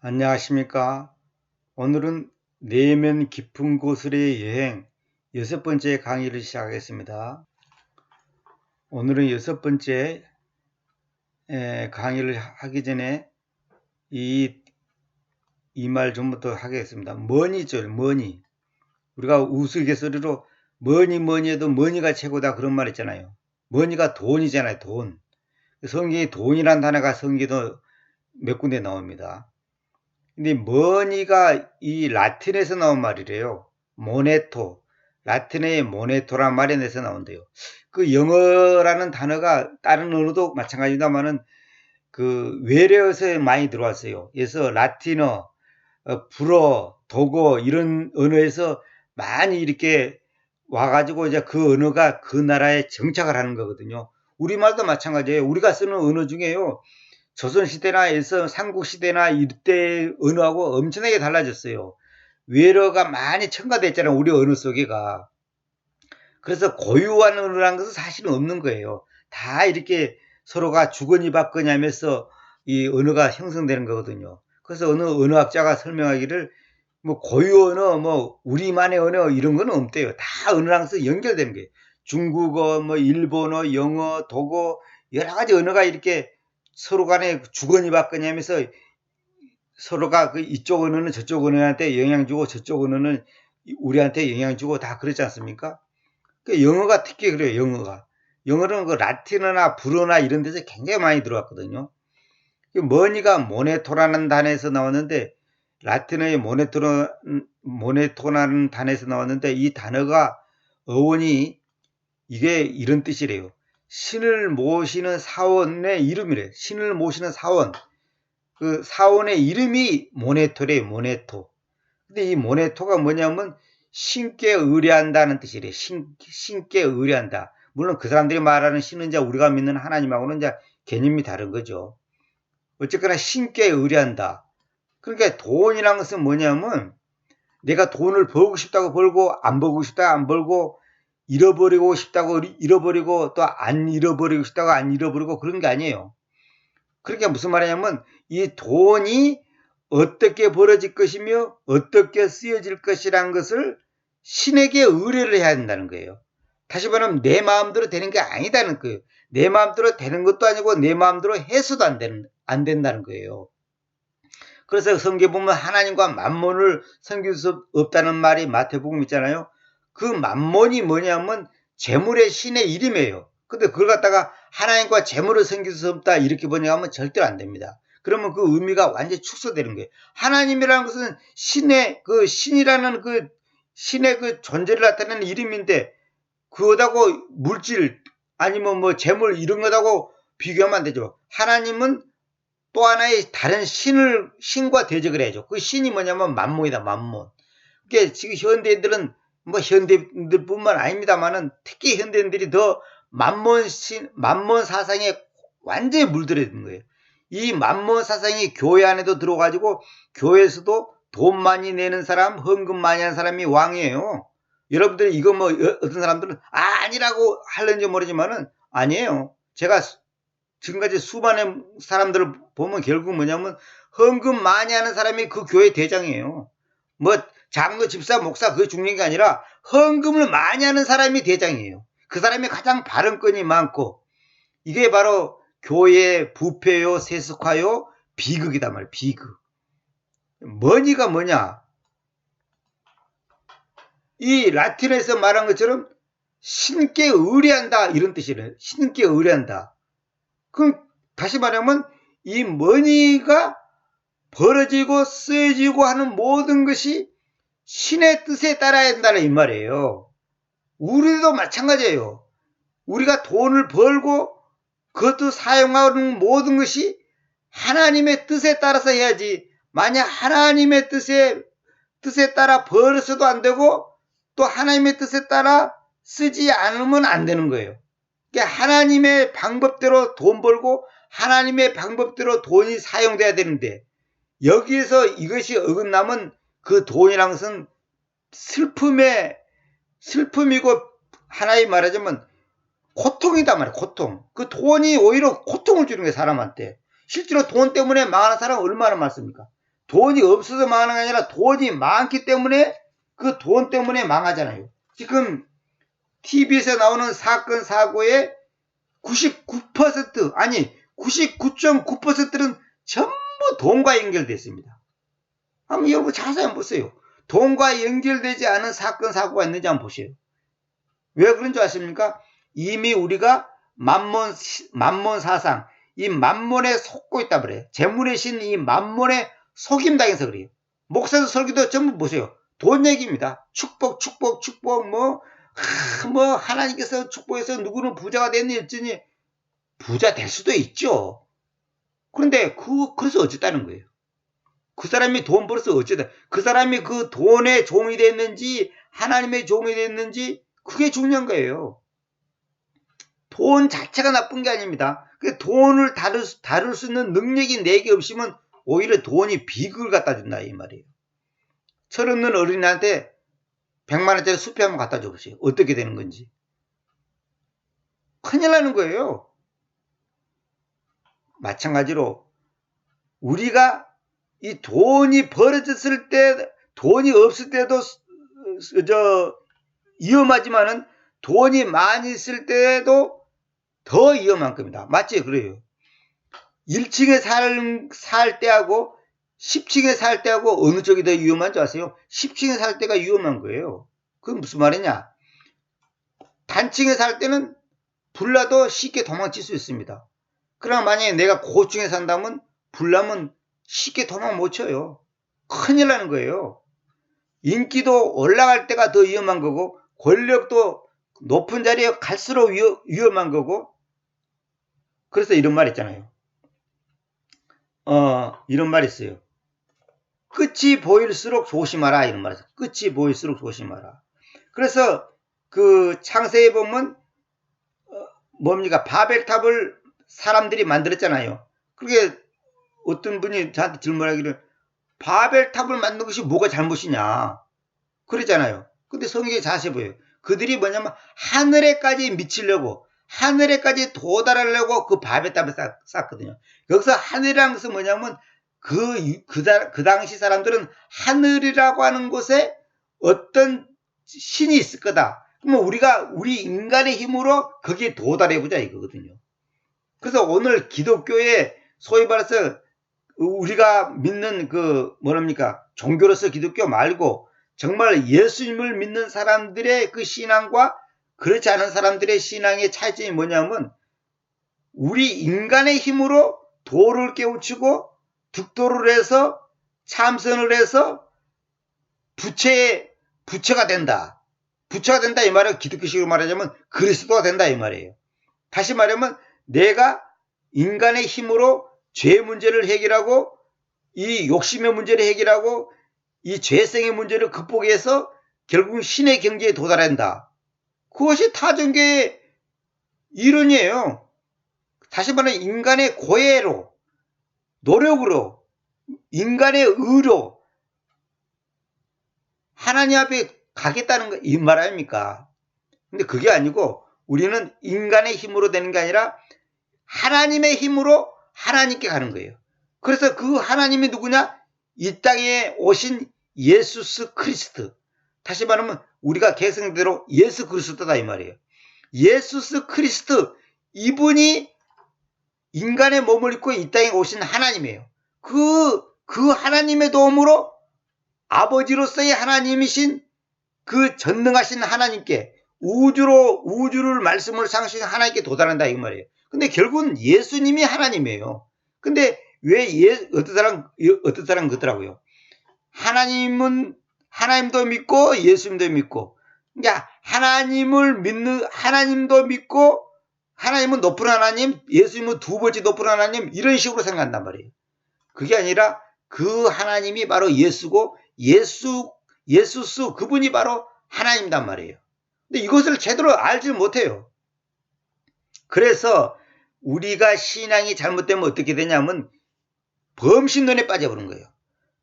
안녕하십니까. 오늘은 내면 깊은 곳으로의 여행 6번째 강의를 시작하겠습니다. 오늘은 6번째 강의를 하기 전에 이 말 좀부터 하겠습니다. 머니죠, 머니. 우리가 우스갯소리로 뭐니 해도 머니가 최고다 그런 말 있잖아요. 머니가 돈이잖아요, 돈. 성경에 돈이란 단어가 성경에도 몇 군데 나옵니다. 근데 머니가 이 라틴에서 나온 말이래요. 모네토. 라틴의 모네토란 말에서 나온대요. 그 영어라는 단어가 다른 언어도 마찬가지다만은 그 외래어에서 많이 들어왔어요. 그래서 라틴어, 불어, 독어 이런 언어에서 많이 이렇게 와가지고 이제 그 언어가 그 나라에 정착을 하는 거거든요. 우리말도 마찬가지예요. 우리가 쓰는 언어 중에요. 조선시대나 에서 삼국시대나 이때 언어하고 엄청나게 달라졌어요. 외래어가 많이 첨가됐잖아요. 우리 언어 속에가. 그래서 고유한 언어라는 것은 사실은 없는 거예요. 다 이렇게 서로가 주거니 받거니 하면서 이 언어가 형성되는 거거든요. 그래서 어느 언어학자가 설명하기를 뭐 고유 언어, 뭐 우리만의 언어 이런 건 없대요. 다 언어랑 연결되는 거예요. 중국어, 뭐 일본어, 영어, 독어 여러 가지 언어가 이렇게 서로 간에 주거니 받거니 하면서 서로가 그 이쪽 언어는 저쪽 언어한테 영향 주고 저쪽 언어는 우리한테 영향 주고 다 그렇지 않습니까? 그 영어가 특히 그래요. 영어는 그 라틴어나 불어나 이런 데서 굉장히 많이 들어왔거든요. 머니가 모네토라는 단어에서 나왔는데 라틴어의 모네토라는 단어에서 나왔는데 이 단어가 어원이 이게 이런 뜻이래요. 신을 모시는 사원의 이름이래. 신을 모시는 사원. 그 사원의 이름이 모네토래, 모네토. 근데 이 모네토가 뭐냐면 신께 의뢰한다는 뜻이래. 신께 의뢰한다. 물론 그 사람들이 말하는 신은 이제 우리가 믿는 하나님하고는 이제 개념이 다른 거죠. 어쨌거나 신께 의뢰한다. 그러니까 돈이라는 것은 뭐냐면 내가 돈을 벌고 싶다고 벌고 안 벌고 싶다고 안 벌고 잃어버리고 싶다고 잃어버리고 또 안 잃어버리고 싶다고 안 잃어버리고 그런 게 아니에요. 그러니까 무슨 말이냐면 이 돈이 어떻게 벌어질 것이며 어떻게 쓰여질 것이라는 것을 신에게 의뢰를 해야 된다는 거예요. 다시 말하면 내 마음대로 되는 게 아니다는 거예요. 내 마음대로 되는 것도 아니고 내 마음대로 해서도 안 된다는 거예요. 그래서 성경 보면 하나님과 만몬을 섬길 수 없다는 말이 마태복음 있잖아요. 그 만몬이 뭐냐면 재물의 신의 이름이에요. 근데 그걸 갖다가 하나님과 재물을 섬길 수 없다 이렇게 번역하면 절대로 안 됩니다. 그러면 그 의미가 완전히 축소되는 거예요. 하나님이라는 것은 신이라는 그 신의 그 존재를 나타내는 이름인데 그거다고 물질 아니면 뭐 재물 이런 거다고 비교하면 안 되죠. 하나님은 또 하나의 다른 신과 대적을 해야죠. 그 신이 뭐냐면 만몬이다, 만몬. 그러니까 지금 현대인들은 뭐 현대인들뿐만 아닙니다만은 특히 현대인들이 더 만몬 사상에 완전히 물들어 있는 거예요. 이 만몬 사상이 교회 안에도 들어가지고 교회에서도 돈 많이 내는 사람, 헌금 많이 하는 사람이 왕이에요. 여러분들이 이거 뭐 어떤 사람들은 아니라고 할는지 모르지만은 아니에요. 제가 지금까지 수많은 사람들을 보면 결국 뭐냐면 헌금 많이 하는 사람이 그 교회 대장이에요. 뭐 장로, 집사, 목사 그게 중요한 게 아니라 헌금을 많이 하는 사람이 대장이에요. 그 사람이 가장 발언권이 많고 이게 바로 교회의 부패요, 세속화요, 비극이다 말이에요. 비극. 머니가 뭐냐? 이 라틴에서 말한 것처럼 신께 의뢰한다 이런 뜻이래요. 신께 의뢰한다. 그럼 다시 말하면 이 머니가 벌어지고 쓰여지고 하는 모든 것이 신의 뜻에 따라야 된다는 이 말이에요. 우리도 마찬가지예요. 우리가 돈을 벌고 그것도 사용하는 모든 것이 하나님의 뜻에 따라서 해야지. 만약 하나님의 뜻에 따라 벌어서도 안 되고 또 하나님의 뜻에 따라 쓰지 않으면 안 되는 거예요. 그러니까 하나님의 방법대로 돈 벌고 하나님의 방법대로 돈이 사용돼야 되는데 여기에서 이것이 어긋나면 그 돈이란 것은 슬픔이고 하나의 말하자면 고통이다 말이야. 고통. 그 돈이 오히려 고통을 주는 거예요. 사람한테. 실제로 돈 때문에 망하는 사람은 얼마나 많습니까? 돈이 없어서 망하는 게 아니라 돈이 많기 때문에 그 돈 때문에 망하잖아요. 지금 TV에서 나오는 사건 사고의 99% 아니 99.9%는 전부 돈과 연결되어 있습니다. 한번 여러분 자세히 한번 보세요. 돈과 연결되지 않은 사건 사고가 있는지 한번 보세요. 왜 그런 줄 아십니까? 이미 우리가 만몬 사상, 이 만몬에 속고 있다 그래요. 재물의 신 이 만몬에 속임당해서 그래요. 목사도 설교도 전부 보세요. 돈 얘기입니다. 축복, 뭐 하나님께서 축복해서 누구는 부자가 됐니 어쩌니 부자 될 수도 있죠. 그런데 그래서 어쨌다는 거예요. 그 사람이 돈 벌어서 어쩌다. 그 사람이 그 돈의 종이 됐는지 하나님의 종이 됐는지 그게 중요한 거예요. 돈 자체가 나쁜 게 아닙니다. 그 돈을 다룰 수 있는 능력이 내게 없으면 오히려 돈이 비극을 갖다 준다 이 말이에요. 철없는 어린이한테 100만 원짜리 수표 한번 갖다 줘보세요. 어떻게 되는 건지. 큰일 나는 거예요. 마찬가지로 우리가 이 돈이 벌어졌을 때 돈이 없을 때도 위험하지만은 돈이 많이 있을 때도 더 위험한 겁니다. 맞지? 그래요. 1층에 살 때하고 10층에 살 때하고 어느 쪽이 더 위험한 줄 아세요? 10층에 살 때가 위험한 거예요. 그건 무슨 말이냐? 단층에 살 때는 불나도 쉽게 도망칠 수 있습니다. 그러나 만약에 내가 고층에 산다면 불나면 쉽게 도망 못 쳐요. 큰일 나는 거예요. 인기도 올라갈 때가 더 위험한 거고 권력도 높은 자리에 갈수록 위험한 거고 그래서 이런 말 있잖아요. 이런 말이 있어요. 끝이 보일수록 조심하라 이런 말이죠. 끝이 보일수록 조심하라. 그래서 그 창세에 보면 뭡니까 바벨탑을 사람들이 만들었잖아요. 그게 어떤 분이 저한테 질문하기를 바벨탑을 만든 것이 뭐가 잘못이냐 그러잖아요. 근데 성경에 자세히 보여요. 그들이 뭐냐면 하늘에까지 미치려고 하늘에까지 도달하려고 그 바벨탑을 쌓거든요. 여기서 하늘이라는 것은 뭐냐면 그 당시 사람들은 하늘이라고 하는 곳에 어떤 신이 있을 거다. 그러면 우리 인간의 힘으로 거기에 도달해보자 이거거든요. 그래서 오늘 기독교에 소위 말해서 우리가 믿는 종교로서 기독교 말고 정말 예수님을 믿는 사람들의 그 신앙과 그렇지 않은 사람들의 신앙의 차이점이 뭐냐면 우리 인간의 힘으로 도를 깨우치고 득도를 해서 참선을 해서 부처가 된다. 부처가 된다 이 말은 기독교식으로 말하자면 그리스도가 된다 이 말이에요. 다시 말하면 내가 인간의 힘으로 죄 문제를 해결하고 이 욕심의 문제를 해결하고 이 죄성의 문제를 극복해서 결국 신의 경지에 도달한다. 그것이 타종교의 이론이에요. 다시 말하면 인간의 고해로 노력으로 인간의 의로 하나님 앞에 가겠다는 거 이 말 아닙니까? 근데 그게 아니고 우리는 인간의 힘으로 되는 게 아니라 하나님의 힘으로 하나님께 가는 거예요. 그래서 그 하나님이 누구냐? 이 땅에 오신 예수스 크리스트. 다시 말하면 우리가 개성대로 예수 그리스도다 이 말이에요. 예수스 크리스트 이분이 인간의 몸을 입고 이 땅에 오신 하나님이에요. 그 하나님의 도움으로 아버지로서의 하나님이신 그 전능하신 하나님께 우주를 말씀을 상실한 하나님께 도달한다 이 말이에요. 근데 결국은 예수님이 하나님이에요. 근데 왜 어떤 사람 그러더라고요. 하나님도 믿고 예수님도 믿고 그러니까 하나님도 믿고 하나님은 높은 하나님, 예수님은 두 번째 높은 하나님 이런 식으로 생각한단 말이에요. 그게 아니라 그 하나님이 바로 예수고 예수스 그분이 바로 하나님이란 말이에요. 근데 이것을 제대로 알지 못해요. 그래서 우리가 신앙이 잘못되면 어떻게 되냐면 범신론에 빠져버린 거예요.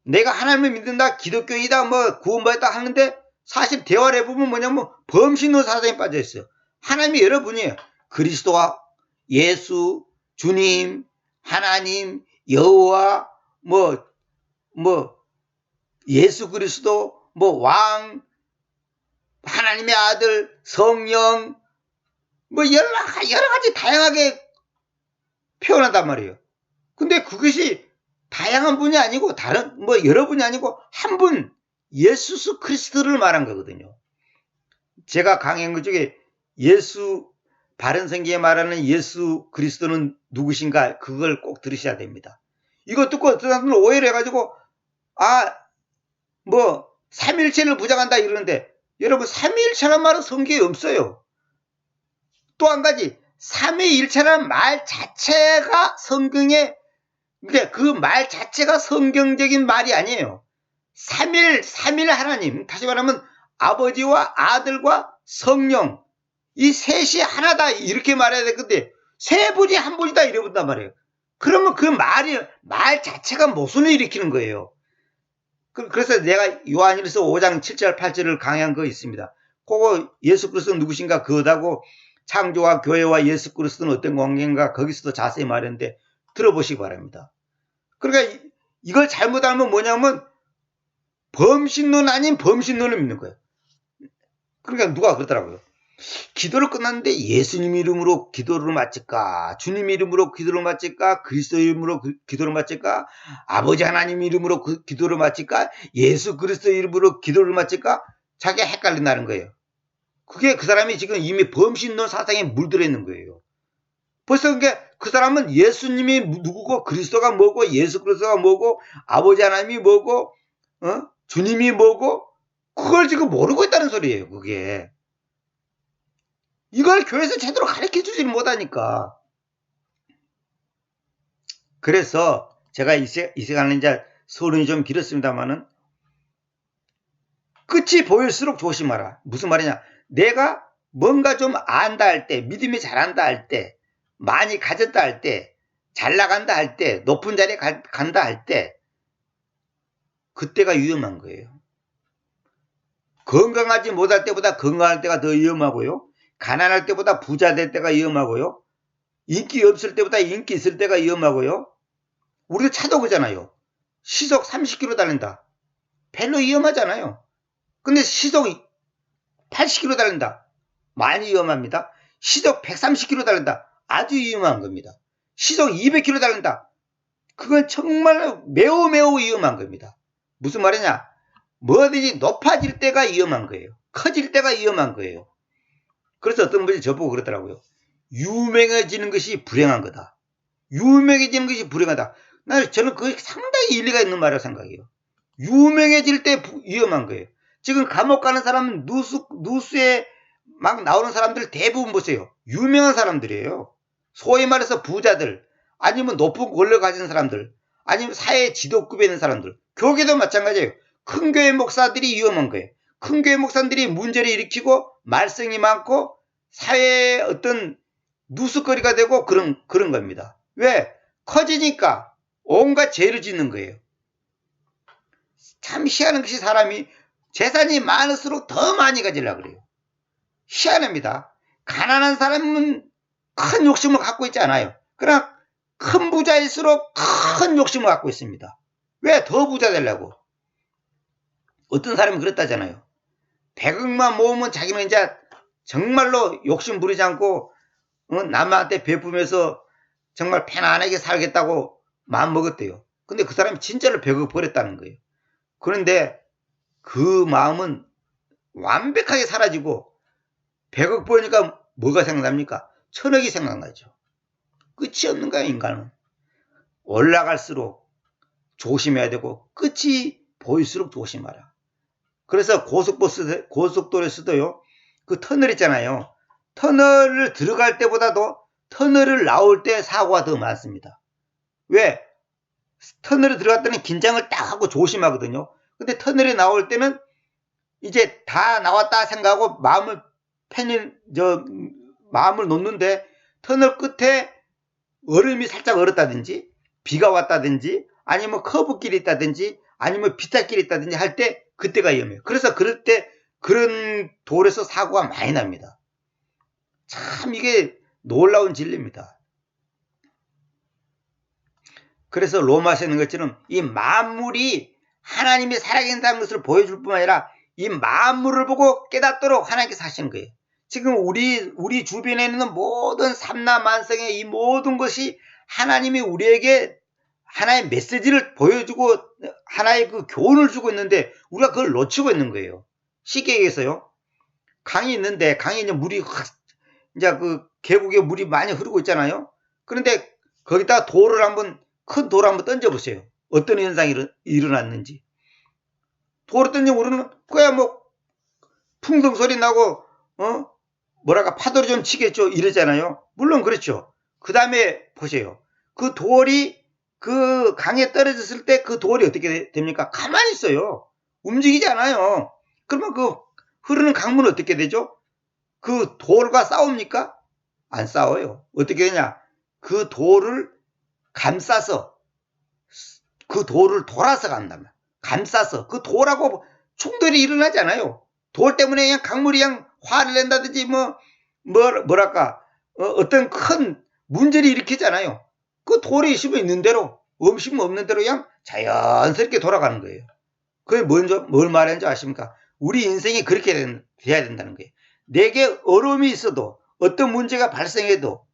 내가 하나님을 믿는다, 기독교이다, 구원받았다 하는데 사실 대화를 해보면 뭐냐면 범신론 사상에 빠져 있어요. 하나님이 여러분이에요. 그리스도와 예수, 주님, 하나님, 여호와, 뭐 예수 그리스도, 뭐 왕, 하나님의 아들, 성령, 뭐 여러 가지 다양하게 표현한단 말이에요. 근데 그것이 다양한 분이 아니고 다른 뭐 여러 분이 아니고 한 분 예수 그리스도를 말한 거거든요. 제가 강의한 것 중에 예수 바른 성경에 말하는 예수 그리스도는 누구신가 그걸 꼭 들으셔야 됩니다. 이거 듣고 어떤 사람들은 오해를 해가지고 뭐 삼위일체를 부정한다 이러는데 여러분 삼위일체란 말은 성경에 없어요. 또 한 가지 삼위일체라는 말 자체가 성경에 근데 그 말 자체가 성경적인 말이 아니에요. 삼일 하나님, 다시 말하면 아버지와 아들과 성령, 이 셋이 하나다 이렇게 말해야 될 건데 세 분이 한 분이다 이래본단 말이에요. 그러면 그 말 자체가 모순을 일으키는 거예요. 그래서 내가 요한일서 5장 7절 8절을 강의한 거 있습니다. 그거 예수 그리스도는 누구신가 그거하고 창조와 교회와 예수 그리스도는 어떤 관계인가 거기서도 자세히 말했는데 들어보시기 바랍니다. 그러니까 이걸 잘못 알면 뭐냐면 범신론 아닌 범신론을 믿는 거예요. 그러니까 누가 그러더라고요. 기도를 끝났는데 예수님 이름으로 기도를 마칠까? 주님 이름으로 기도를 마칠까? 그리스도 이름으로 기도를 마칠까? 아버지 하나님 이름으로 기도를 마칠까? 예수 그리스도 이름으로 기도를 마칠까? 자기가 헷갈린다는 거예요. 그게 그 사람이 지금 이미 범신론 사상에 물들어 있는 거예요. 벌써 그 사람은 예수님이 누구고 그리스도가 뭐고 예수 그리스도가 뭐고 아버지 하나님이 뭐고 주님이 뭐고 그걸 지금 모르고 있다는 소리예요. 그게 이걸 교회에서 제대로 가르쳐주지 못하니까. 그래서 제가 이 시간에 이제 서론이 좀 길었습니다만은 끝이 보일수록 조심하라. 무슨 말이냐? 내가 뭔가 좀 안다 할 때, 믿음이 잘한다 할 때, 많이 가졌다 할 때, 잘 나간다 할 때, 높은 자리에 간다 할 때, 그때가 위험한 거예요. 건강하지 못할 때보다 건강할 때가 더 위험하고요. 가난할 때보다 부자 될 때가 위험하고요. 인기 없을 때보다 인기 있을 때가 위험하고요. 우리도 차도 그잖아요. 시속 30km 달린다. 별로 위험하잖아요. 근데 시속 80km 달린다. 많이 위험합니다. 시속 130km 달린다. 아주 위험한 겁니다. 시속 200km 달린다. 그건 정말 매우 위험한 겁니다. 무슨 말이냐? 뭐든지 높아질 때가 위험한 거예요. 커질 때가 위험한 거예요. 그래서 어떤 분이 저보고 그러더라고요. 유명해지는 것이 불행한 거다. 유명해지는 것이 불행하다. 저는 그게 상당히 일리가 있는 말이라고 생각해요. 유명해질 때 위험한 거예요. 지금 감옥 가는 사람은 뉴스에 막 나오는 사람들 대부분 보세요. 유명한 사람들이에요. 소위 말해서 부자들, 아니면 높은 권력 가진 사람들, 아니면 사회 지도급에 있는 사람들. 교계도 마찬가지예요. 큰 교회 목사들이 위험한 거예요. 큰 교회 목사들이 문제를 일으키고 말썽이 많고 사회에 어떤 누수거리가 되고 그런 겁니다. 왜? 커지니까 온갖 죄를 짓는 거예요. 참 희한한 것이 사람이 재산이 많을수록 더 많이 가지려고 그래요. 희한합니다. 가난한 사람은 큰 욕심을 갖고 있지 않아요. 그러나 큰 부자일수록 큰 욕심을 갖고 있습니다. 왜? 더 부자 되려고. 어떤 사람이 그랬다잖아요. 100억만 모으면 자기는 이제 정말로 욕심 부리지 않고 남한테 베푸면서 정말 편안하게 살겠다고 마음먹었대요. 근데 그 사람이 진짜로 100억 버렸다는 거예요. 그런데 그 마음은 완벽하게 사라지고 100억 버니까 뭐가 생각납니까? 1000억이 생각나죠. 끝이 없는 거야 인간은. 올라갈수록 조심해야 되고 끝이 보일수록 조심하라. 그래서 고속도로에서도요. 그 터널 있잖아요. 터널을 들어갈 때보다도 터널을 나올 때 사고가 더 많습니다. 왜? 터널에 들어갈 때는 긴장을 딱 하고 조심하거든요. 근데 터널에 나올 때는 이제 다 나왔다 생각하고 마음을 놓는데 터널 끝에 얼음이 살짝 얼었다든지 비가 왔다든지 아니면 커브길이 있다든지 아니면 비탈길이 있다든지 할 때 그때가 위험해요. 그래서 그럴 때 그런 도로에서 사고가 많이 납니다. 참 이게 놀라운 진리입니다. 그래서 로마서에 있는 것처럼 이 만물이 하나님이 살아계신다는 것을 보여줄 뿐만 아니라 이 만물을 보고 깨닫도록 하나님께서 하시는 거예요. 지금 우리 주변에 있는 모든 삼라만성의 이 모든 것이 하나님이 우리에게 하나의 메시지를 보여주고 하나의 그 교훈을 주고 있는데 우리가 그걸 놓치고 있는 거예요. 쉽게 얘기해서요. 강이 있는데 강에 이제 물이 이제 그 계곡에 물이 많이 흐르고 있잖아요. 그런데 거기다가 큰 돌을 한번 던져보세요. 어떤 현상이 일어났는지. 돌을 던져보면 그야 뭐 풍덩 소리 나고 뭐랄까 파도를 좀 치겠죠 이러잖아요. 물론 그렇죠. 그 다음에 보세요. 그 돌이 그 강에 떨어졌을 때 그 돌이 어떻게 됩니까? 가만히 있어요. 움직이지 않아요. 그러면 그 흐르는 강물은 어떻게 되죠? 그 돌과 싸웁니까? 안 싸워요. 어떻게 되냐? 그 돌을 감싸서 그 돌을 돌아서 간다면 감싸서 그 돌하고 충돌이 일어나지 않아요. 돌 때문에 그냥 강물이 그냥 화를 낸다든지 뭐랄까 어떤 큰 문제를 일으키잖아요. 그 돌이 있으면 있는 대로 없으면 없는 대로 그냥 자연스럽게 돌아가는 거예요. 그게 뭘 말하는지 아십니까? 우리 인생이 그렇게 돼야 된다는 거예요. 내게 어려움이 있어도 어떤 문제가 발생해도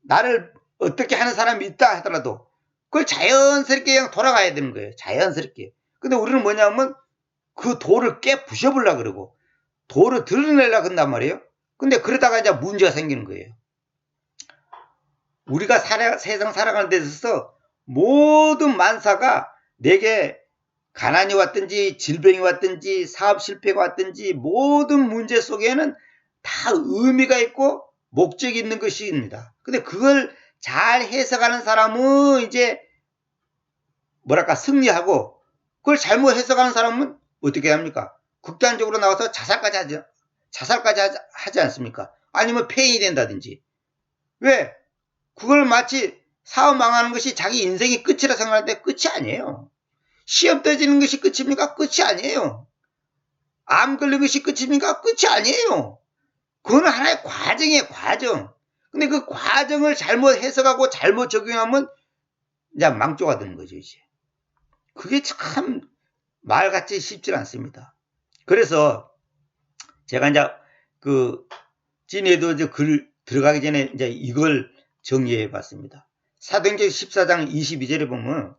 나를 어떻게 하는 사람이 있다 하더라도 그걸 자연스럽게 그냥 돌아가야 되는 거예요. 자연스럽게. 근데 우리는 뭐냐면 그 돌을 부셔보려고 그러고 돌을 드러내려고 한단 말이에요. 근데 그러다가 이제 문제가 생기는 거예요. 우리가 세상 살아가는 데 있어서 모든 만사가 내게 가난이 왔든지 질병이 왔든지 사업 실패가 왔든지 모든 문제 속에는 다 의미가 있고 목적이 있는 것입니다. 근데 그걸 잘 해석하는 사람은 이제 뭐랄까 승리하고 그걸 잘못 해석하는 사람은 어떻게 합니까? 극단적으로 나와서 자살까지 하지 않습니까? 아니면 폐인이 된다든지. 왜? 그걸 마치 사업 망하는 것이 자기 인생이 끝이라 생각할 때 끝이 아니에요. 시험 떨어지는 것이 끝입니까? 끝이 아니에요. 암 걸린 것이 끝입니까? 끝이 아니에요. 그건 하나의 과정이에요, 과정. 근데 그 과정을 잘못 해석하고 잘못 적용하면 이제 망조가 되는 거죠, 이제. 그게 참 말같이 쉽지 않습니다. 그래서 제가 이제 그 찐에도 이제 글 들어가기 전에 이제 이걸 정리해 봤습니다. 사도행전 14장 22절에 보면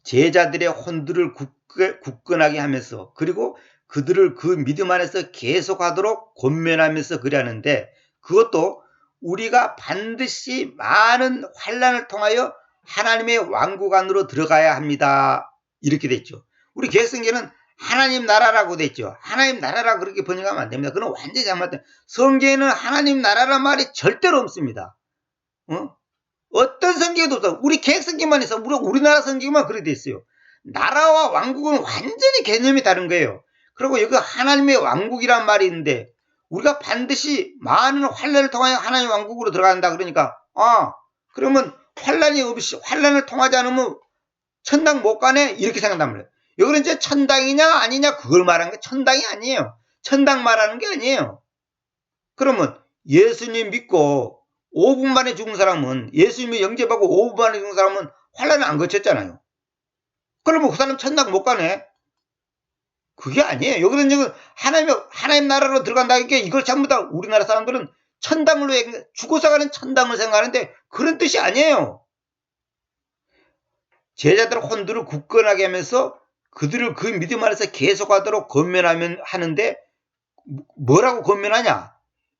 제자들의 혼들을 굳건하게 하면서 그리고 그들을 그 믿음 안에서 계속하도록 권면하면서 그러는데 그것도 우리가 반드시 많은 환난을 통하여 하나님의 왕국 안으로 들어가야 합니다. 이렇게 됐죠. 우리 개혁성경은 하나님 나라라고 됐죠. 하나님 나라라고 그렇게 번역하면 안 됩니다. 그건 완전히 잘못된. 성경에는 하나님 나라란 말이 절대로 없습니다. 어떤 성경에도 없어. 우리 개혁성경만 있어. 우리나라 성경만 그렇게 돼 있어요. 나라와 왕국은 완전히 개념이 다른 거예요. 그리고 여기 하나님의 왕국이란 말이 있는데 우리가 반드시 많은 환난을 통하여 하나님의 왕국으로 들어간다. 그러니까 그러면 환난을 통하지 않으면 천당 못 가네? 이렇게 생각한단 말이에요. 여기는 이제 천당이냐 아니냐 그걸 말하는 게 천당이 아니에요. 천당 말하는 게 아니에요. 그러면 예수님 믿고 5분 만에 죽은 사람은 예수님이 영접하고 5분 만에 죽은 사람은 환난을 안 거쳤잖아요. 그러면 그 사람 천당 못 가네? 그게 아니에요. 여기는 지금 하나님 나라로 들어간다니까 이걸 전부 다 우리나라 사람들은 천당으로 죽어서 가는 천당을 생각하는데 그런 뜻이 아니에요. 제자들 혼들을 굳건하게 하면서 그들을 그 믿음 안에서 계속하도록 권면하면 하는데 뭐라고 권면하냐?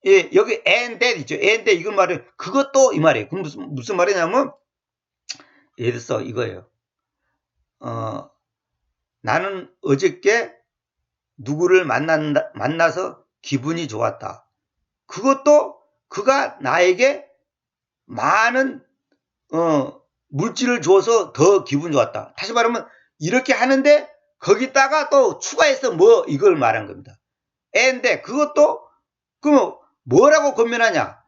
예, 여기 and that 있죠. and that 이거 말이에요. 그것도 이 말이에요. 그럼 무슨 말이냐면 예를 들어서 이거예요. 나는 어저께 누구를 만나서 기분이 좋았다. 그것도 그가 나에게 많은 물질을 줘서 더 기분 좋았다. 다시 말하면 이렇게 하는데 거기다가 또 추가해서 이걸 말한 겁니다. and 그것도 그럼 뭐라고 권면하냐?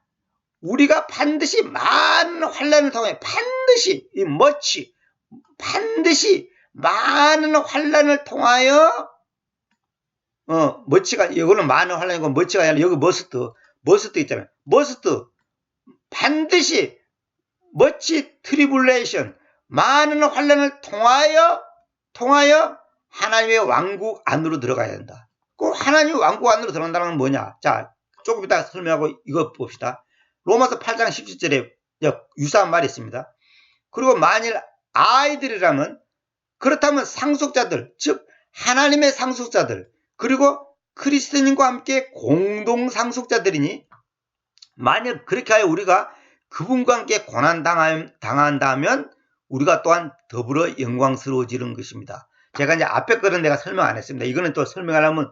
우리가 반드시 많은 환난을 통해 반드시 많은 환난을 통하여 이거는 많은 환난이고 머치가 아니라 여기 머스트 있잖아요. 반드시 머치 트리블레이션 많은 환란을 통하여 하나님의 왕국 안으로 들어가야 된다. 그 하나님의 왕국 안으로 들어간다는 건 뭐냐? 자, 조금 이따 설명하고 이거 봅시다. 로마서 8장 17절에 유사한 말이 있습니다. 그리고 만일 아이들이라면, 그렇다면 상속자들, 즉 하나님의 상속자들, 그리고 그리스도인과 함께 공동 상속자들이니, 만일 그렇게 하여 우리가 그분과 함께 고난당한다면 우리가 또한 더불어 영광스러워지는 것입니다. 제가 이제 앞에 거는 내가 설명 안 했습니다. 이거는 또 설명하려면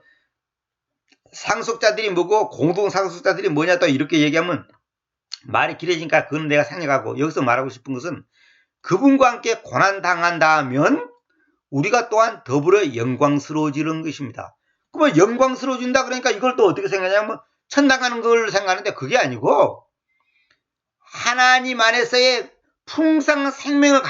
상속자들이 뭐고 공동 상속자들이 뭐냐 또 이렇게 얘기하면 말이 길어지니까 그건 내가 생략하고, 여기서 말하고 싶은 것은 그분과 함께 고난당한다면 우리가 또한 더불어 영광스러워지는 것입니다. 그러면 영광스러워진다 그러니까 이걸 또 어떻게 생각하냐면 천당 가는 걸 생각하는데, 그게 아니고 하나님 안에서의 풍성한 생명을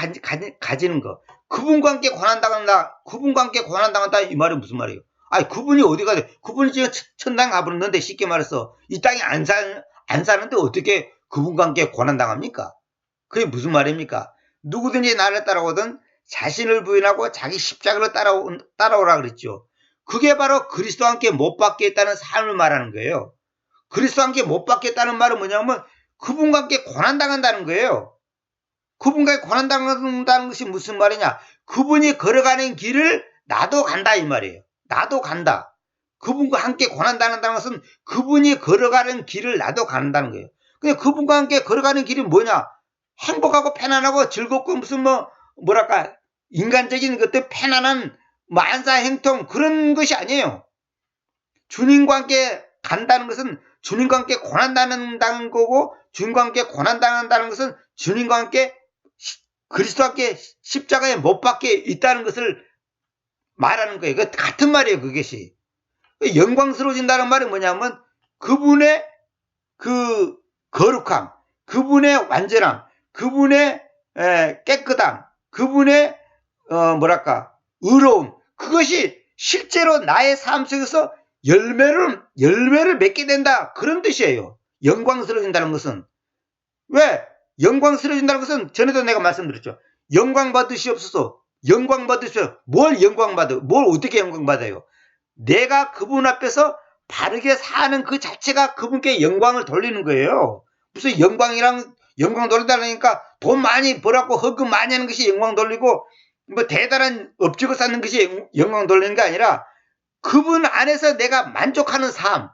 가지는 거. 그분과 함께 고난당한다 이 말이 무슨 말이에요? 아니, 그분이 어디가 돼? 그분이 지금 천당 가버렸는데, 쉽게 말해서 이 땅에 안 사는데 어떻게 그분과 함께 고난당합니까? 그게 무슨 말입니까? 누구든지 나를 따라오든 자신을 부인하고 자기 십자가를 따라오라 그랬죠. 그게 바로 그리스도와 함께 못 박겠다는 삶을 말하는 거예요. 그리스도와 함께 못 박겠다는 말은 뭐냐면 그분과 함께 고난당한다는 거예요. 그분과 고난당한다는 것이 무슨 말이냐? 그분이 걸어가는 길을 나도 간다 이 말이에요. 나도 간다. 그분과 함께 고난당한다는 것은 그분이 걸어가는 길을 나도 간다는 거예요. 근데 그분과 함께 걸어가는 길이 뭐냐? 행복하고 편안하고 즐겁고 무슨 뭐랄까 인간적인 것들 편안한 만사행통 그런 것이 아니에요. 주님과 함께 간다는 것은 주님과 함께 고난당한다는 거고, 주님과 함께 고난당한다는 것은 주님과 함께 그리스도와 함께 십자가에 못 박혀 있다는 것을 말하는 거예요. 그 같은 말이에요. 그것이 영광스러워진다는 말이 뭐냐면 그분의 그 거룩함, 그분의 완전함, 그분의 깨끗함, 그분의 뭐랄까 의로움, 그것이 실제로 나의 삶 속에서 열매를 맺게 된다, 그런 뜻이에요. 영광스러워진다는 것은. 왜? 영광스러워진다는 것은 전에도 내가 말씀드렸죠. 영광 받으시옵소서. 영광 받으시옵소서. 뭘 영광 받아요? 뭘 어떻게 영광 받아요? 내가 그분 앞에서 바르게 사는 그 자체가 그분께 영광을 돌리는 거예요. 무슨 영광 돌린다니까 돈 많이 벌었고 헌금 많이 하는 것이 영광 돌리고 뭐 대단한 업적을 쌓는 것이 영광 돌리는 게 아니라 그분 안에서 내가 만족하는 삶.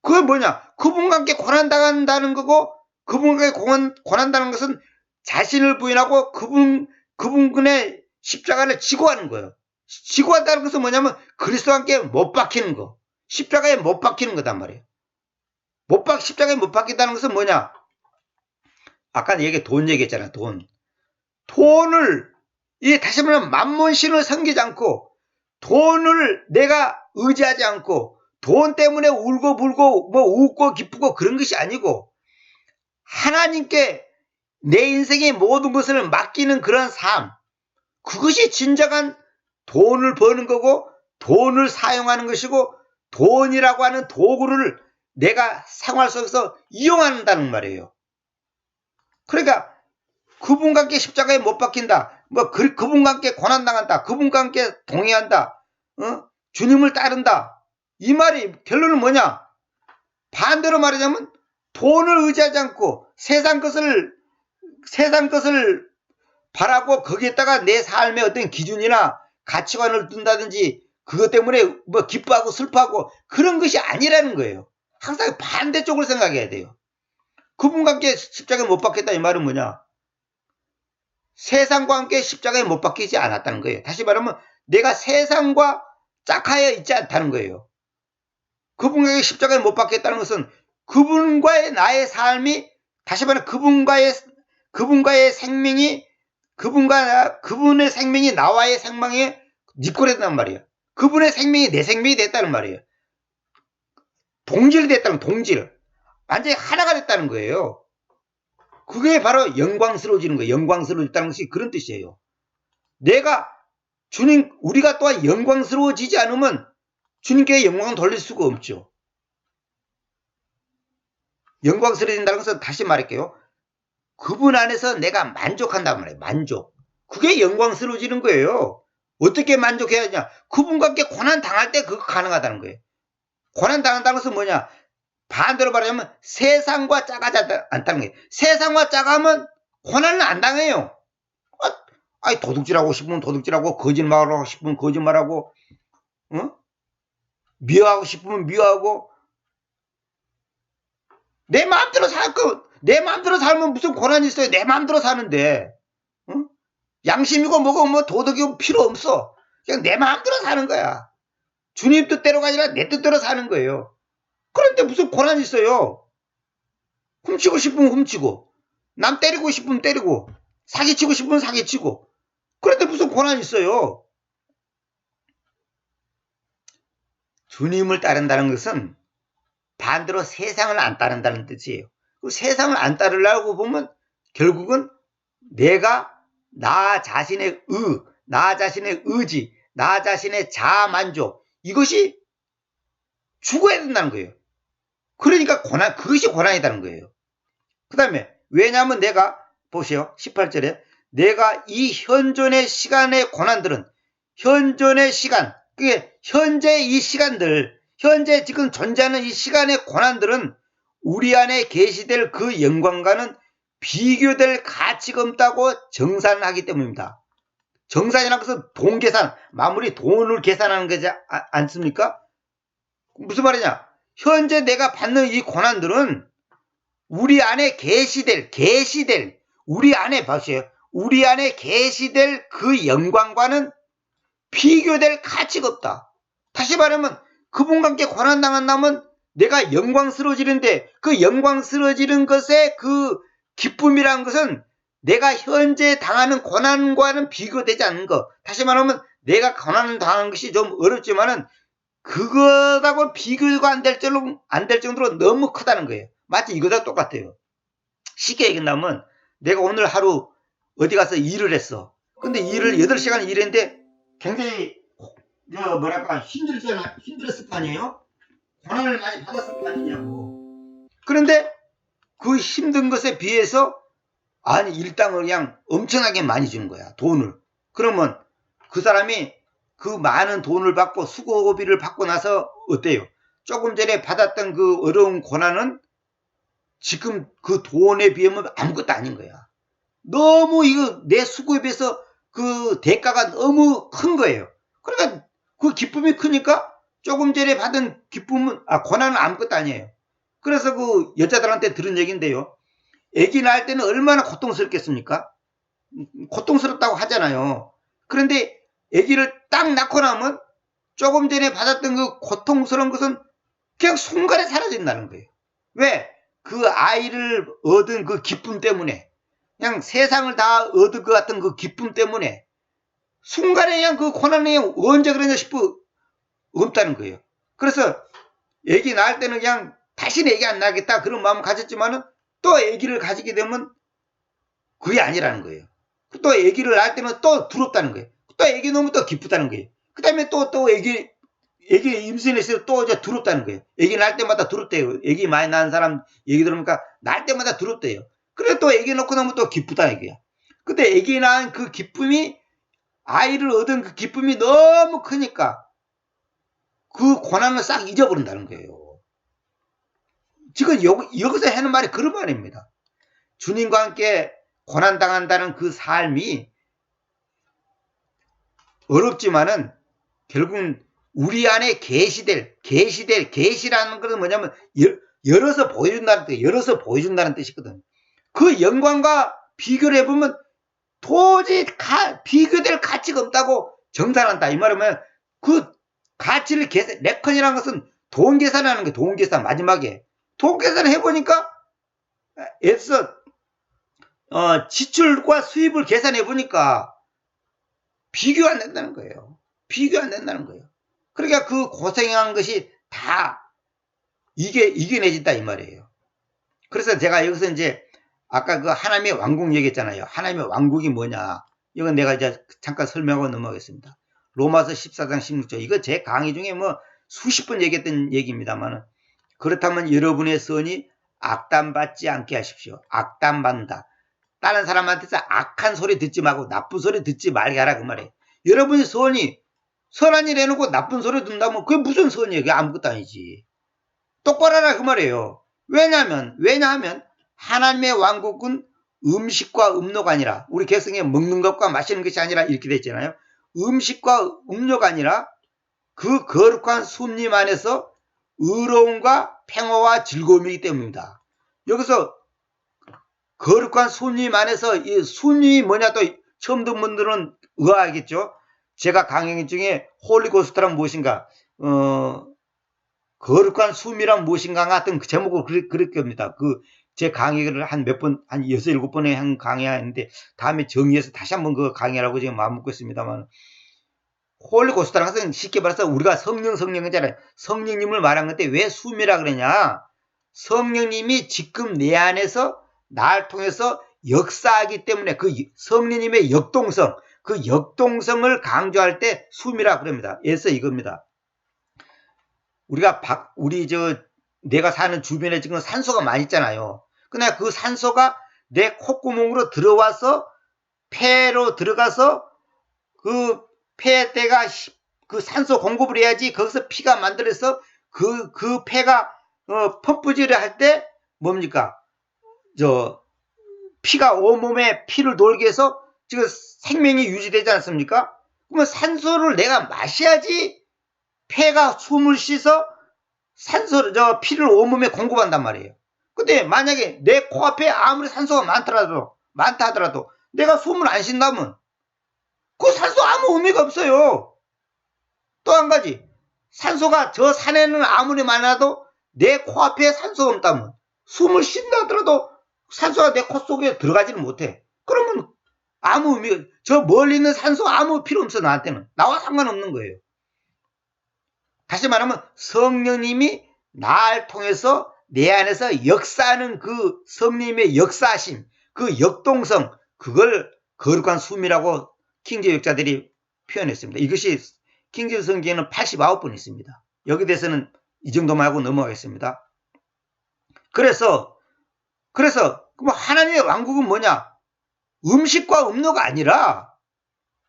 그게 뭐냐? 그분과 함께 고난당한다는 거고, 그분과 함께 고난당하는 것은 자신을 부인하고 그분의 십자가를 지고 하는 거예요. 지고 한다는 것은 뭐냐면 그리스도와 함께 못 박히는 거. 십자가에 못 박히는 거단 말이에요. 십자가에 못 박힌다는 것은 뭐냐? 아까 돈 얘기했잖아, 돈. 돈을, 다시 말하면 만몬신을 섬기지 않고, 돈을 내가 의지하지 않고, 돈 때문에 울고 불고, 웃고 기쁘고 그런 것이 아니고, 하나님께 내 인생의 모든 것을 맡기는 그런 삶. 그것이 진정한 돈을 버는 거고, 돈을 사용하는 것이고, 돈이라고 하는 도구를 내가 생활 속에서 이용한다는 말이에요. 그러니까 그분과 함께 십자가에 못 박힌다. 그분과 함께 고난당한다. 그분과 함께 동의한다. 주님을 따른다. 이 말이 결론은 뭐냐? 반대로 말하자면 돈을 의지하지 않고 세상 것을 바라고 거기에다가 내 삶의 어떤 기준이나 가치관을 둔다든지 그것 때문에 기뻐하고 슬퍼하고 그런 것이 아니라는 거예요. 항상 반대쪽으로 생각해야 돼요. 그분과 함께 십자가에 못 박혔다 이 말은 뭐냐? 세상과 함께 십자가에 못 박히지 않았다는 거예요. 다시 말하면 내가 세상과 짝하여 있지 않다는 거예요. 그분과 십자가에 못 박혔다는 것은 그분과의 나의 삶이, 다시 말하면 그분과의 생명이, 그분의 생명이 나와의 생명에 니꼬레단 말이에요. 그분의 생명이 내 생명이 됐다는 말이에요. 동질. 완전히 하나가 됐다는 거예요. 그게 바로 영광스러워지는 거예요. 영광스러워졌다는 것이 그런 뜻이에요. 우리가 또한 영광스러워지지 않으면 주님께 영광을 돌릴 수가 없죠. 영광스러워진다는 것은 다시 말할게요. 그분 안에서 내가 만족한단 말이에요. 만족. 그게 영광스러워지는 거예요. 어떻게 만족해야 하냐? 그분과 함께 고난 당할 때 그거 가능하다는 거예요. 고난 당한다는 것은 뭐냐? 반대로 말하자면 세상과 짜가지 않다는 거예요. 세상과 짜가면 고난은 안 당해요. 아니 도둑질하고 싶으면 도둑질하고 거짓말하고 싶으면 거짓말하고 미워하고 싶으면 미워하고 내 마음대로 내 마음대로 살면 무슨 고난이 있어요. 내 마음대로 사는데 양심이고 뭐고 뭐 도덕이고 필요 없어. 그냥 내 마음대로 사는 거야. 주님 뜻대로가 아니라 내 뜻대로 사는 거예요. 그런데 무슨 고난이 있어요. 훔치고 싶으면 훔치고 남 때리고 싶으면 때리고 사기치고 싶으면 사기치고 그런데 무슨 고난이 있어요. 주님을 따른다는 것은 반대로 세상을 안 따른다는 뜻이에요. 그 세상을 안 따르려고 보면 결국은 내가 나 자신의 나 자신의 의지, 나 자신의 자만족 이것이 죽어야 된다는 거예요. 그러니까 그것이 고난이라는 거예요. 그 다음에 왜냐하면 내가 보세요. 18절에 내가 이 현존의 시간의 고난들은 현존의 시간 그게 현재 이 시간들 현재 지금 존재하는 이 시간의 고난들은 우리 안에 계시될 그 영광과는 비교될 가치가 없다고 정산하기 때문입니다. 정산이라는 것은 돈 계산, 마무리 돈을 계산하는 거지 않습니까? 무슨 말이냐? 현재 내가 받는 이 고난들은 우리 안에 계시될 우리 안에 보세요. 우리 안에 계시될 그 영광과는 비교될 가치가 없다. 다시 말하면 그분과 함께 고난당한다면 내가 영광스러워지는데 그 영광스러워지는 것의 그 기쁨이라는 것은 내가 현재 당하는 고난과는 비교되지 않는 것. 다시 말하면 내가 고난을 당하는 것이 좀 어렵지만은 그거하고 비교가 안 될 정도로 너무 크다는 거예요. 마치 이거다 똑같아요. 쉽게 얘기한다면 내가 오늘 하루 어디 가서 일을 했어. 근데 일을 8시간 일했는데 굉장히 뭐랄까 힘들었을 거 아니에요? 고난을 많이 받았을 거 아니냐고. 그런데 그 힘든 것에 비해서 아니 일당을 그냥 엄청나게 많이 주는 거야. 돈을. 그러면 그 사람이 그 많은 돈을 받고 수고비를 받고 나서 어때요? 조금 전에 받았던 그 어려운 고난은 지금 그 돈에 비하면 아무것도 아닌 거야. 너무 이거 내 수고에 비해서 그 대가가 너무 큰 거예요. 그러니까 그 기쁨이 크니까 조금 전에 받은 고난은 아무것도 아니에요. 그래서 그 여자들한테 들은 얘기인데요. 아기 낳을 때는 얼마나 고통스럽겠습니까? 고통스럽다고 하잖아요. 그런데 아기를 딱 낳고 나면 조금 전에 받았던 그 고통스러운 것은 그냥 순간에 사라진다는 거예요. 왜? 그 아이를 얻은 그 기쁨 때문에 그냥 세상을 다 얻을 것 같은 그 기쁨 때문에 순간에 그냥 그 고난이 언제 그러냐 싶어 없다는 거예요. 그래서 아기 낳을 때는 그냥 다시는 아기 안 낳겠다 그런 마음을 가졌지만은 또 아기를 가지게 되면 그게 아니라는 거예요. 또 아기를 낳을 때는 또 두렵다는 거예요. 또 아기 놓으면 또 기쁘다는 거예요. 그 다음에 또 아기 임신했을 때 또 이제 두렵다는 거예요. 아기 낳을 때마다 두렵대요. 아기 많이 낳은 사람 얘기 들으니까 낳을 때마다 두렵대요. 그래 또 아기 놓고 나면 또 기쁘다 얘기야. 근데 아기 낳은 그 기쁨이 아이를 얻은 그 기쁨이 너무 크니까 그 고난을 싹 잊어버린다는 거예요. 지금 여기서 하는 말이 그런 말입니다. 주님과 함께 고난당한다는 그 삶이 어렵지만은 결국은 우리 안에 계시라는 것은 뭐냐면 열어서 보여준다는 뜻이거든. 그 영광과 비교를 해보면 도저히 비교될 가치가 없다고 정산한다. 이 말이면 그 가치를 레컨이라는 것은 돈 계산하는 거예요. 돈 계산 마지막에. 돈 계산을 해보니까 애써 지출과 수입을 계산해 보니까 비교 안 된다는 거예요. 비교 안 된다는 거예요. 그러니까 그 고생한 것이 다 이겨내진다 이 말이에요. 그래서 제가 여기서 이제 아까 그 하나님의 왕국 얘기했잖아요. 하나님의 왕국이 뭐냐. 이건 내가 이제 잠깐 설명하고 넘어가겠습니다. 로마서 14장 16절. 이거 제 강의 중에 뭐 수십 번 얘기했던 얘기입니다만 그렇다면 여러분의 선이 악담받지 않게 하십시오. 악담받는다. 다른 사람한테서 악한 소리 듣지 말고 나쁜 소리 듣지 말게 하라 그 말이에요. 여러분이 선한 일 해놓고 나쁜 소리 듣는다면 그게 무슨 선이에요? 그게 아무것도 아니지. 똑바로 하라 그 말이에요. 왜냐하면 하나님의 왕국은 음식과 음료가 아니라, 우리 개성에 먹는 것과 마시는 것이 아니라 이렇게 돼 있잖아요. 음식과 음료가 아니라 그 거룩한 숲림 안에서 의로움과 평화와 즐거움이기 때문입니다. 여기서 거룩한 숲림 안에서 이 숲림이 뭐냐 또 처음 듣는 분들은 의아하겠죠. 제가 강의 중에 홀리고스트란 무엇인가, 거룩한 숲이란 무엇인가 같은 그 제목을 그릴 겁니다. 제 강의를 한 6, 7번에 한 강의하는데 다음에 정리해서 다시 한번 그 강의하라고 지금 마음먹고 있습니다만, 홀리고스트라는 것은 쉽게 말해서 우리가 성령이잖아요. 성령님을 말한 건데 왜 숲이라 그러냐? 성령님이 지금 내 안에서 날 통해서 역사하기 때문에 그 성령님의 역동성, 그 역동성을 강조할 때 숲이라 그럽니다. 그래서 이겁니다. 내가 사는 주변에 지금 산소가 많이 있잖아요. 근데 그 산소가 내 콧구멍으로 들어와서 폐로 들어가서 그 폐대가 그 산소 공급을 해야지 거기서 피가 만들어서 그 폐가 펌프질을 할 때 뭡니까? 피가 온몸에 피를 돌게 해서 지금 생명이 유지되지 않습니까? 그러면 산소를 내가 마셔야지 폐가 숨을 쉬서 피를 온몸에 공급한단 말이에요. 근데 만약에 내 코앞에 아무리 산소가 많다 하더라도 내가 숨을 안 쉰다면 그 산소 아무 의미가 없어요. 또 한 가지, 산소가 저 산에는 아무리 많아도 내 코앞에 산소가 없다면 숨을 쉰다 하더라도 산소가 내 코 속에 들어가지는 못해. 그러면 저 멀리 있는 산소 아무 필요 없어. 나한테는. 나와 상관없는 거예요. 다시 말하면 성령님이 날 통해서 내 안에서 역사하는 그 성령님의 역사하심, 그 역동성, 그걸 거룩한 숲이라고 킹제임 역자들이 표현했습니다. 이것이 킹제임 성경에는 89번 있습니다. 여기 대해서는 이 정도만 하고 넘어가겠습니다. 그래서 하나님의 왕국은 뭐냐? 음식과 음료가 아니라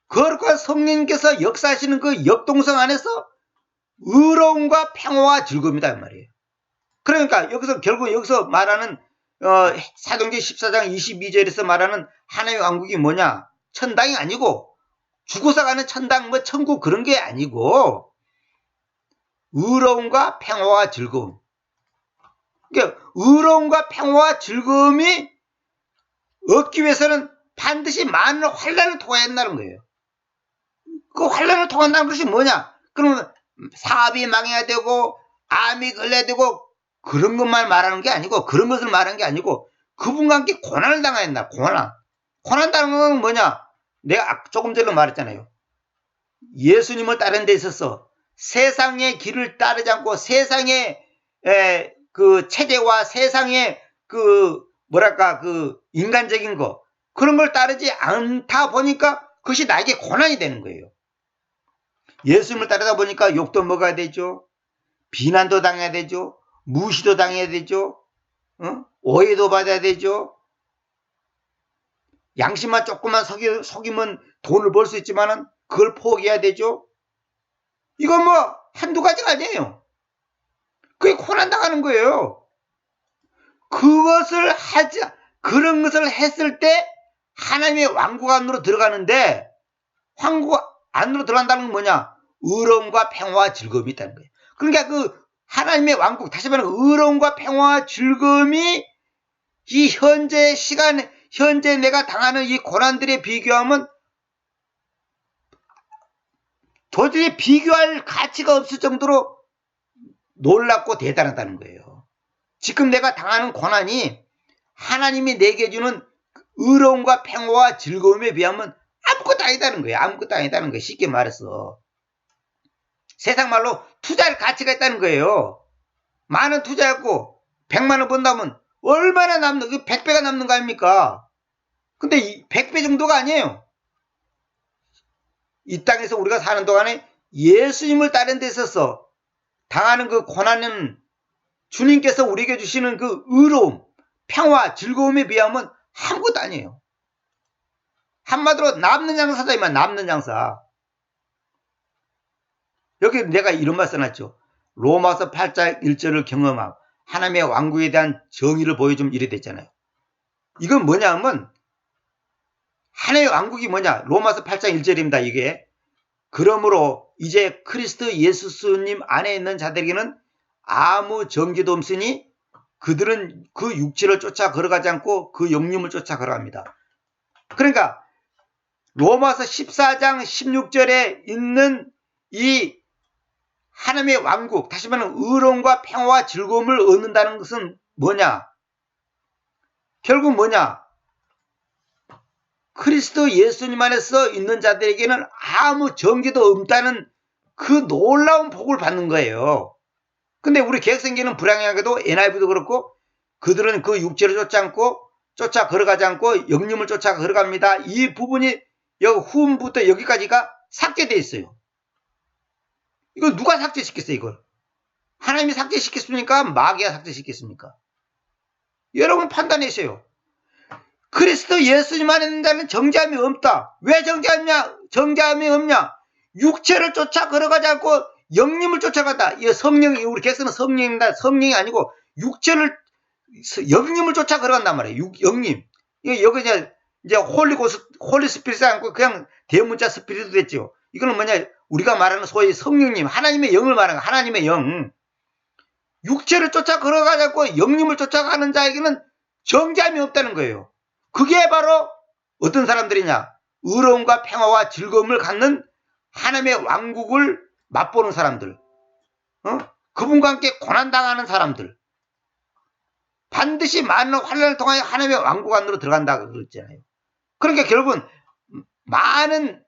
거룩한 성령님께서 역사하시는 그 역동성 안에서 의로움과 평화와 즐거움이다 이 말이에요. 그러니까 결국 여기서 말하는 사도행전 14장 22절에서 말하는 하나님의 왕국이 뭐냐? 천당이 아니고 죽어서 가는 천당 천국 그런 게 아니고 의로움과 평화와 즐거움. 그러니까 의로움과 평화와 즐거움이 얻기 위해서는 반드시 많은 환난을 통해야 한다는 거예요. 그 환난을 통한다는 것이 뭐냐? 그러면 사업이 망해야 되고 암이 걸려야 되고 그런 것만 말하는 게 아니고, 그런 것을 말하는 게 아니고 그분과 함께 고난을 당해야 한다. 고난 당하는 건 뭐냐? 내가 조금 전에 말했잖아요. 예수님을 따르는 데 있어서 세상의 길을 따르지 않고 세상의 그 체제와 세상의 그 인간적인 거, 그런 걸 따르지 않다 보니까 그것이 나에게 고난이 되는 거예요. 예수님을 따르다 보니까 욕도 먹어야 되죠. 비난도 당해야 되죠. 무시도 당해야 되죠. 오해도 받아야 되죠. 양심만 조금만 속이면 돈을 벌 수 있지만은 그걸 포기해야 되죠. 이건 한두 가지가 아니에요. 그게 고난 당하는 거예요. 그런 것을 했을 때 하나님의 왕국 안으로 들어가는데, 왕국 안으로 들어간다는 건 뭐냐? 의로움과 평화와 즐거움이 있다는 거예요. 그러니까 그 하나님의 왕국, 다시 말하면 의로움과 평화와 즐거움이 이 현재 내가 당하는 이 고난들에 비교하면 도저히 비교할 가치가 없을 정도로 놀랍고 대단하다는 거예요. 지금 내가 당하는 고난이 하나님이 내게 주는 의로움과 평화와 즐거움에 비하면 아무것도 아니다는 거예요. 아무것도 아니다는 거예요. 쉽게 말해서. 세상 말로 투자할 가치가 있다는 거예요. 만원 투자했고 100만원 번다면 얼마나 100배가 남는 거 아닙니까? 근데 100배 정도가 아니에요. 이 땅에서 우리가 사는 동안에 예수님을 따르는 데 있어서 당하는 그 고난은 주님께서 우리에게 주시는 그 의로움, 평화, 즐거움에 비하면 아무것도 아니에요. 한마디로 남는 장사다 이만 남는 장사. 여기 내가 이런 말 써놨죠. 로마서 8장 1절을 경험함. 하나님의 왕국에 대한 정의를 보여주면 이래 됐잖아요. 이건 뭐냐 하면 하나님의 왕국이 뭐냐. 로마서 8장 1절입니다. 이게. 그러므로 이제 크리스트 예수님 안에 있는 자들에게는 아무 정죄도 없으니 그들은 그 육체를 쫓아 걸어가지 않고 그 영림을 쫓아 걸어갑니다. 그러니까 로마서 14장 16절에 있는 이 하나님의 왕국, 다시 말하면 의로움과 평화와 즐거움을 얻는다는 것은 뭐냐? 결국 뭐냐? 그리스도 예수님 안에서 있는 자들에게는 아무 정죄도 없다는 그 놀라운 복을 받는 거예요. 근데 우리 개혁성경은 불행하게도 NIV도 그렇고 그들은 그 육체를 쫓아 걸어가지 않고 영림을 쫓아 걸어갑니다. 이 부분이 여기 후음부터 여기까지가 삭제되어 있어요. 이거 누가 삭제시켰어요, 이걸? 하나님이 삭제시켰습니까? 마귀가 삭제시켰습니까? 여러분 판단하세요. 그리스도 예수님 안에 있는 자는 정죄함이 없다. 왜 정죄함이 없냐? 육체를 쫓아 걸어가지 않고 영림을 쫓아간다. 이 성령이, 우리 객서는 성령입니다. 성령이 아니고 육체를, 영림을 쫓아 걸어간단 말이에요. 영림. 여기 이제 홀리 스피릿이 아니고 그냥 대문자 스피릿도 됐죠. 이거는 뭐냐? 우리가 말하는 소위 성령님, 하나님의 영을 말하는 거야. 하나님의 영. 육체를 쫓아 걸어가지 않고 영림을 쫓아가는 자에게는 정죄함이 없다는 거예요. 그게 바로 어떤 사람들이냐? 의로움과 평화와 즐거움을 갖는 하나님의 왕국을 맛보는 사람들. 그분과 함께 고난당하는 사람들. 반드시 많은 환난을 통하여 하나님의 왕국 안으로 들어간다고 그랬잖아요. 그러니까 결국은 많은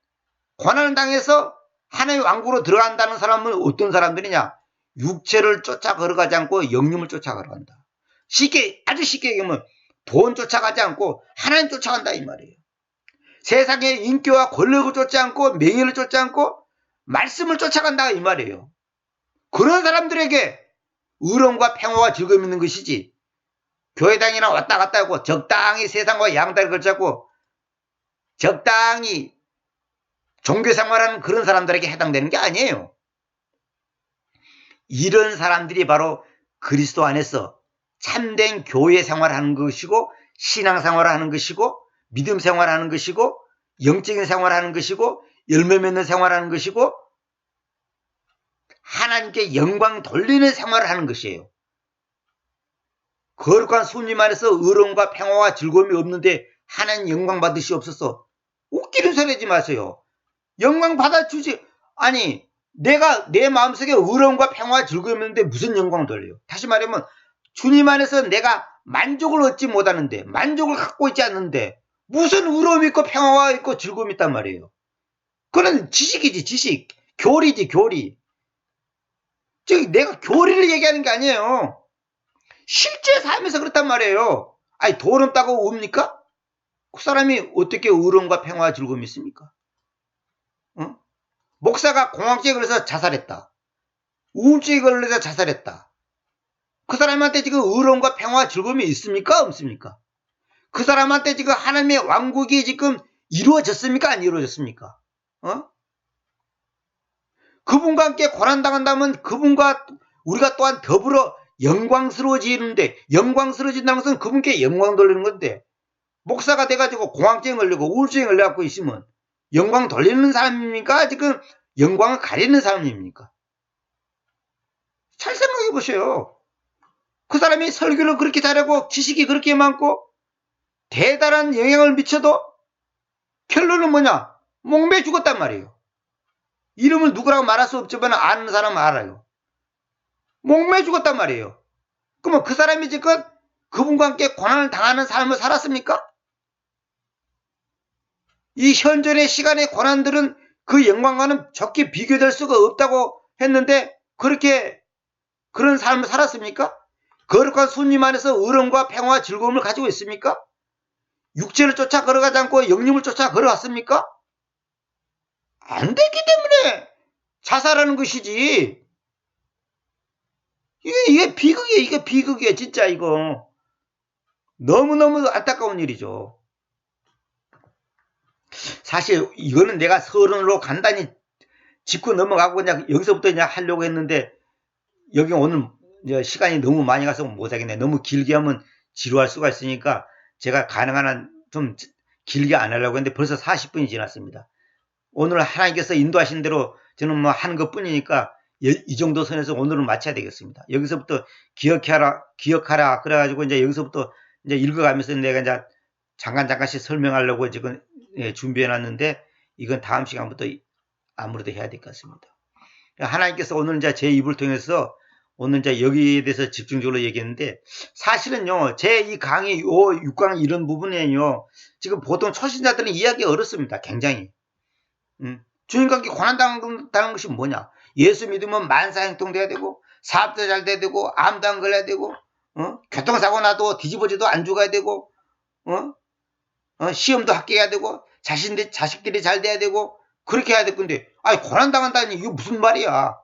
고난을 당해서 하나님의 왕국으로 들어간다는 사람은 어떤 사람들이냐? 육체를 쫓아 걸어가지 않고 영림을 쫓아 걸어간다. 아주 쉽게 얘기하면 돈 쫓아가지 않고 하나님 쫓아간다 이 말이에요. 세상의 인기와 권력을 쫓지 않고 명예를 쫓지 않고 말씀을 쫓아간다 이 말이에요. 그런 사람들에게 의로움과 평화와 즐거움이 있는 것이지, 교회당이나 왔다 갔다 하고 적당히 세상과 양다리 걸자고 적당히 종교생활하는 그런 사람들에게 해당되는 게 아니에요. 이런 사람들이 바로 그리스도 안에서 참된 교회 생활하는 것이고, 신앙생활을 하는 것이고, 믿음 생활하는 것이고, 영적인 생활하는 것이고, 열매 맺는 생활하는 것이고, 하나님께 영광 돌리는 생활을 하는 것이에요. 거룩한 손님 안에서 의로움과 평화와 즐거움이 없는데 하나님 영광 받으시옵소서. 웃기는 소리 하지 마세요. 영광 받아주지. 아니, 내가 내 마음속에 의로움과 평화와 즐거움이 있는데 무슨 영광을 돌려요? 다시 말하면 주님 안에서 내가 만족을 얻지 못하는데, 만족을 갖고 있지 않는데 무슨 의로움이 있고 평화가 있고 즐거움이 있단 말이에요. 그건 지식이지, 지식. 교리지, 교리. 즉 내가 교리를 얘기하는 게 아니에요. 실제 삶에서 그렇단 말이에요. 아니, 돈 없다고 웁니까? 그 사람이 어떻게 의로움과 평화와 즐거움이 있습니까? 목사가 공황증에 걸려서 자살했다. 우울증에 걸려서 자살했다. 그 사람한테 지금 의로움과 평화와 즐거움이 있습니까? 없습니까? 그 사람한테 지금 하나님의 왕국이 지금 이루어졌습니까? 안 이루어졌습니까? 그분과 함께 고난당한다면 그분과 우리가 또한 더불어 영광스러워지는데, 영광스러워진다는 것은 그분께 영광 돌리는 건데, 목사가 돼가지고 공황증에 걸리고 우울증에 걸려갖고 있으면 영광 돌리는 사람입니까? 지금 영광을 가리는 사람입니까? 잘 생각해 보세요. 그 사람이 설교를 그렇게 잘하고 지식이 그렇게 많고 대단한 영향을 미쳐도 결론은 뭐냐? 목매 죽었단 말이에요. 이름을 누구라고 말할 수 없지만 아는 사람은 알아요. 목매 죽었단 말이에요. 그러면 그 사람이 지금 그분과 함께 고난을 당하는 삶을 살았습니까? 이 현존의 시간의 고난들은 그 영광과는 적게 비교될 수가 없다고 했는데 그렇게 그런 삶을 살았습니까? 거룩한 손님 안에서 의로움과 평화와 즐거움을 가지고 있습니까? 육체를 쫓아 걸어가지 않고 영림을 쫓아 걸어갔습니까? 안 됐기 때문에 자살하는 것이지. 이게 비극이에요. 이게 비극이에요. 진짜 이거. 너무너무 안타까운 일이죠. 사실 이거는 내가 서론으로 간단히 짚고 넘어가고 그냥 여기서부터 그냥 하려고 했는데 여기 오늘 이제 시간이 너무 많이 가서 못하겠네. 너무 길게 하면 지루할 수가 있으니까 제가 가능한 한 좀 길게 안 하려고 했는데 벌써 40분이 지났습니다. 오늘 하나님께서 인도하신 대로 저는 뭐 하는 것 뿐이니까 이 정도 선에서 오늘은 마쳐야 되겠습니다. 여기서부터 기억하라. 그래가지고 이제 여기서부터 이제 읽어가면서 내가 이제 잠깐씩 설명하려고 지금 준비해 놨는데 이건 다음 시간부터 아무래도 해야 될 것 같습니다. 하나님께서 오늘 이제 제 입을 통해서 오늘 이제 여기에 대해서 집중적으로 얘기했는데 사실은요, 제 이 강의, 6강 이런 부분에요, 지금 보통 초신자들은 이해하기 어렵습니다. 굉장히. 주님과 함께 고난당한다는 것이 뭐냐? 예수 믿으면 만사행통 돼야 되고, 사업도 잘 돼야 되고, 암도 안 걸려야 되고, 교통사고 나도 뒤집어져도 안 죽어야 되고, 시험도 합격해야 되고, 자식들이 잘 돼야 되고, 그렇게 해야 될 건데, 아니, 고난당한다니, 이거 무슨 말이야?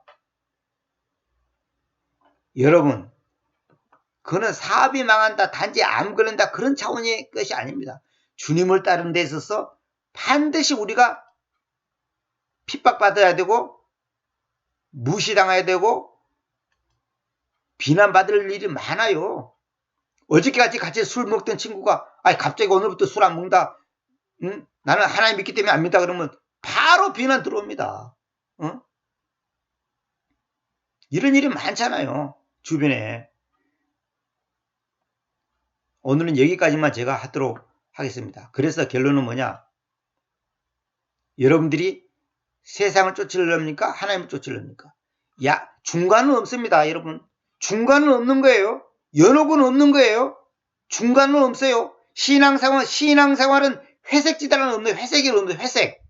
여러분, 그는 사업이 망한다, 단지 암 걸린다, 그런 차원의 것이 아닙니다. 주님을 따르는 데 있어서 반드시 우리가 핍박받아야 되고, 무시당해야 되고, 비난받을 일이 많아요. 어저께까지 같이 술 먹던 친구가, 아니, 갑자기 오늘부터 술 안 먹는다, 나는 하나님 믿기 때문에 안 믿다 그러면 바로 비난 들어옵니다. 이런 일이 많잖아요, 주변에. 오늘은 여기까지만 제가 하도록 하겠습니다. 그래서 결론은 뭐냐? 여러분들이 세상을 쫓으려합니까? 하나님을 쫓으려합니까? 중간은 없습니다, 여러분. 중간은 없는 거예요. 연옥은 없는 거예요. 중간은 없어요. 신앙생활은 회색 지단은 없는, 회색이 없는, 회색.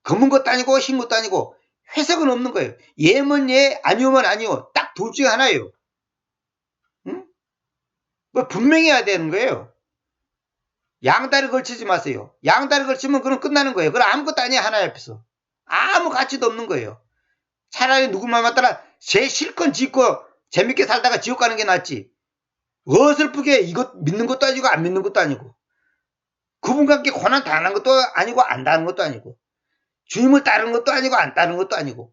검은 것도 아니고 흰 것도 아니고 회색은 없는 거예요. 예면 예, 아니오면 아니오. 딱 둘 중에 하나예요. 뭐 분명히 해야 되는 거예요. 양다리 걸치지 마세요. 양다리 걸치면 그럼 끝나는 거예요. 그럼 아무것도 아니야, 하나님 앞에서. 아무 가치도 없는 거예요. 차라리 누구만 맞따라 제 실컷 짓고 재밌게 살다가 지옥 가는 게 낫지. 어설프게 이것 믿는 것도 아니고 안 믿는 것도 아니고, 그분과 함께 고난 당하는 것도 아니고 안 당하는 것도 아니고, 주님을 따르는 것도 아니고 안 따르는 것도 아니고,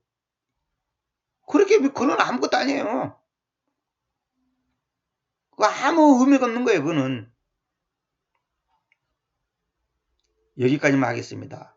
그렇게 그건 아무것도 아니에요. 그거 아무 의미가 없는 거예요. 그거는. 여기까지만 하겠습니다.